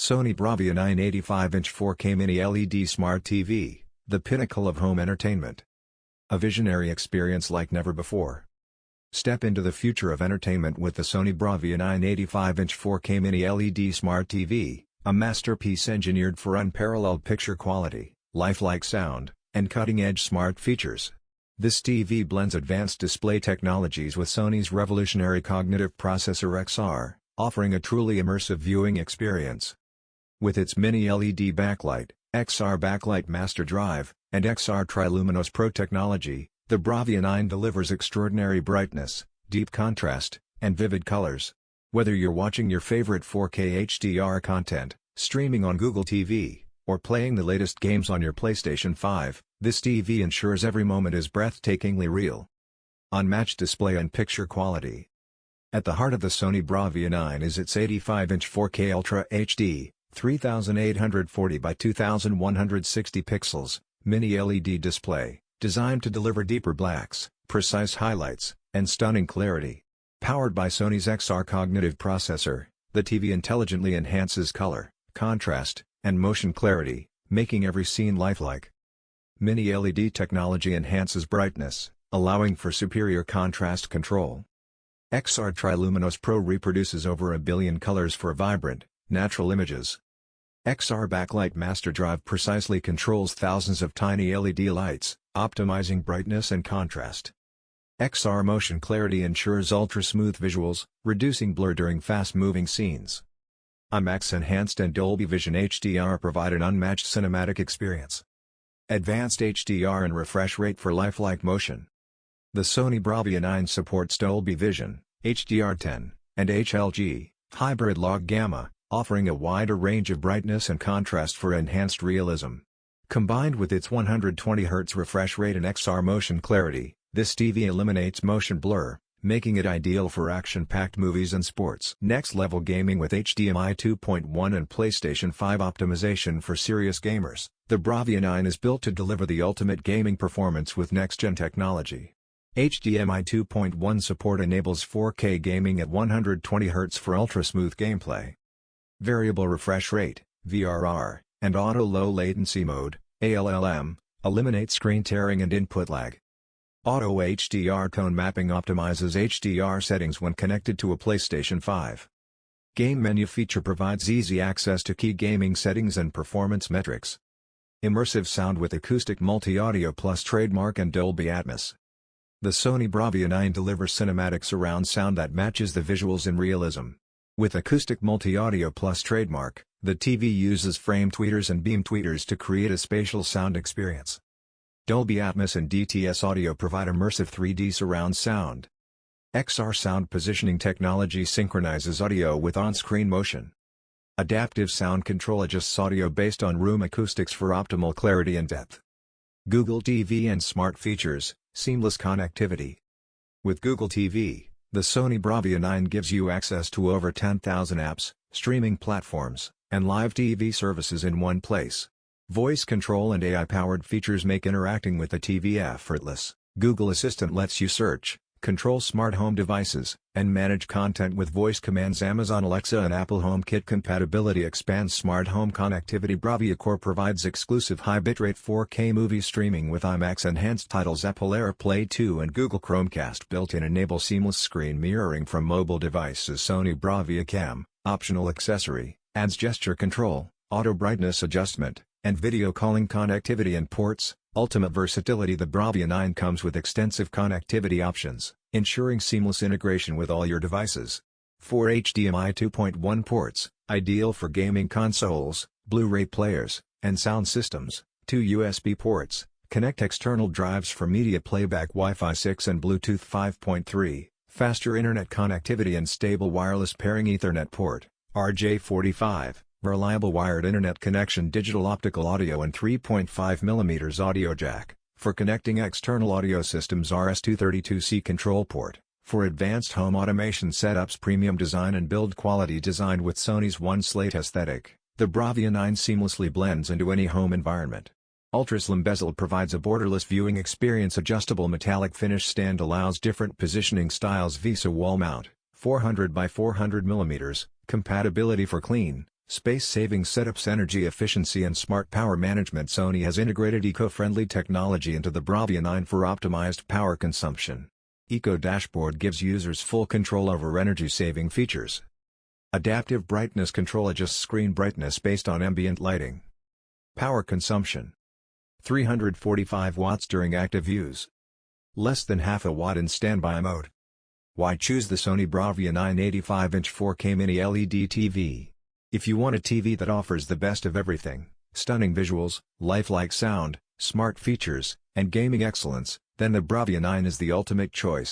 Sony BRAVIA 985-inch 4K Mini LED Smart TV, the pinnacle of home entertainment. A visionary experience like never before. Step into the future of entertainment with the Sony BRAVIA 985-inch 4K Mini LED Smart TV, a masterpiece engineered for unparalleled picture quality, lifelike sound, and cutting-edge smart features. This TV blends advanced display technologies with Sony's revolutionary cognitive processor XR, offering a truly immersive viewing experience. With its mini LED backlight, XR Backlight Master Drive, and XR Triluminos Pro technology, the BRAVIA 9 delivers extraordinary brightness, deep contrast, and vivid colors. Whether you're watching your favorite 4K HDR content, streaming on Google TV, or playing the latest games on your PlayStation 5, this TV ensures every moment is breathtakingly real. Unmatched display and picture quality. At the heart of the Sony BRAVIA 9 is its 85-inch 4K Ultra HD, 3840 by 2160 pixels, mini LED display, designed to deliver deeper blacks, precise highlights, and stunning clarity. Powered by Sony's XR cognitive processor, the TV intelligently enhances color, contrast, and motion clarity, making every scene lifelike. Mini LED technology enhances brightness, allowing for superior contrast control. XR Triluminos Pro reproduces over 1 billion colors for vibrant, natural images. XR Backlight Master Drive precisely controls thousands of tiny LED lights, optimizing brightness and contrast. XR Motion Clarity ensures ultra-smooth visuals, reducing blur during fast-moving scenes. IMAX Enhanced and Dolby Vision HDR provide an unmatched cinematic experience. Advanced HDR and refresh rate for lifelike motion. The Sony BRAVIA 9 supports Dolby Vision, HDR10, and HLG, hybrid log gamma, offering a wider range of brightness and contrast for enhanced realism. Combined with its 120Hz refresh rate and XR motion clarity, this TV eliminates motion blur, making it ideal for action-packed movies and sports. Next-level gaming with HDMI 2.1 and PlayStation 5 optimization for serious gamers, the BRAVIA 9 is built to deliver the ultimate gaming performance with next-gen technology. HDMI 2.1 support enables 4K gaming at 120Hz for ultra-smooth gameplay. Variable refresh rate, VRR, and auto low latency mode, ALLM, eliminate screen tearing and input lag. Auto HDR tone mapping optimizes HDR settings when connected to a PlayStation 5. Game menu feature provides easy access to key gaming settings and performance metrics. Immersive sound with acoustic multi-audio plus trademark and Dolby Atmos. The Sony BRAVIA 9 delivers cinematic surround sound that matches the visuals in realism. With acoustic multi-audio plus trademark, the TV uses frame tweeters and beam tweeters to create a spatial sound experience. Dolby Atmos and DTS audio provide immersive 3D surround sound. XR sound positioning technology synchronizes audio with on-screen motion. Adaptive sound control adjusts audio based on room acoustics for optimal clarity and depth. Google TV and smart features, seamless connectivity. With Google TV, the Sony BRAVIA 9 gives you access to over 10,000 apps, streaming platforms, and live TV services in one place. Voice control and AI-powered features make interacting with the TV effortless. Google Assistant lets you search, control smart home devices, and manage content with voice commands. Amazon Alexa and Apple HomeKit compatibility expands smart home connectivity. BRAVIA Core provides exclusive high bitrate 4K movie streaming with IMAX enhanced titles. Apple AirPlay 2 and Google Chromecast built-in enable seamless screen mirroring from mobile devices. Sony BRAVIA Cam, optional accessory, adds gesture control, auto brightness adjustment, and video calling connectivity and ports. Ultimate versatility. The BRAVIA 9 comes with extensive connectivity options, ensuring seamless integration with all your devices. 4 HDMI 2.1 ports, ideal for gaming consoles, Blu-ray players, and sound systems. 2 USB ports, connect external drives for media playback. Wi-Fi 6 and Bluetooth 5.3, faster internet connectivity and stable wireless pairing. Ethernet port, RJ45. Reliable wired internet connection. Digital optical audio and 3.5mm audio jack, for connecting external audio systems. RS-232C control port, for advanced home automation setups. Premium design and build quality. Designed with Sony's One Slate aesthetic, the BRAVIA 9 seamlessly blends into any home environment. Ultra-slim bezel provides a borderless viewing experience. Adjustable metallic finish stand allows different positioning styles. VESA wall mount, 400 by 400mm, compatibility for clean, Space-saving setups, energy efficiency and smart power management. Sony has integrated eco-friendly technology into the BRAVIA 9 for optimized power consumption. Eco Dashboard gives users full control over energy-saving features. Adaptive brightness control adjusts screen brightness based on ambient lighting. Power consumption: 345 watts during active use. Less than half a watt in standby mode. Why choose the Sony BRAVIA 9 85-inch 4K Mini LED TV? If you want a TV that offers the best of everything, stunning visuals, lifelike sound, smart features, and gaming excellence, then the BRAVIA 9 is the ultimate choice.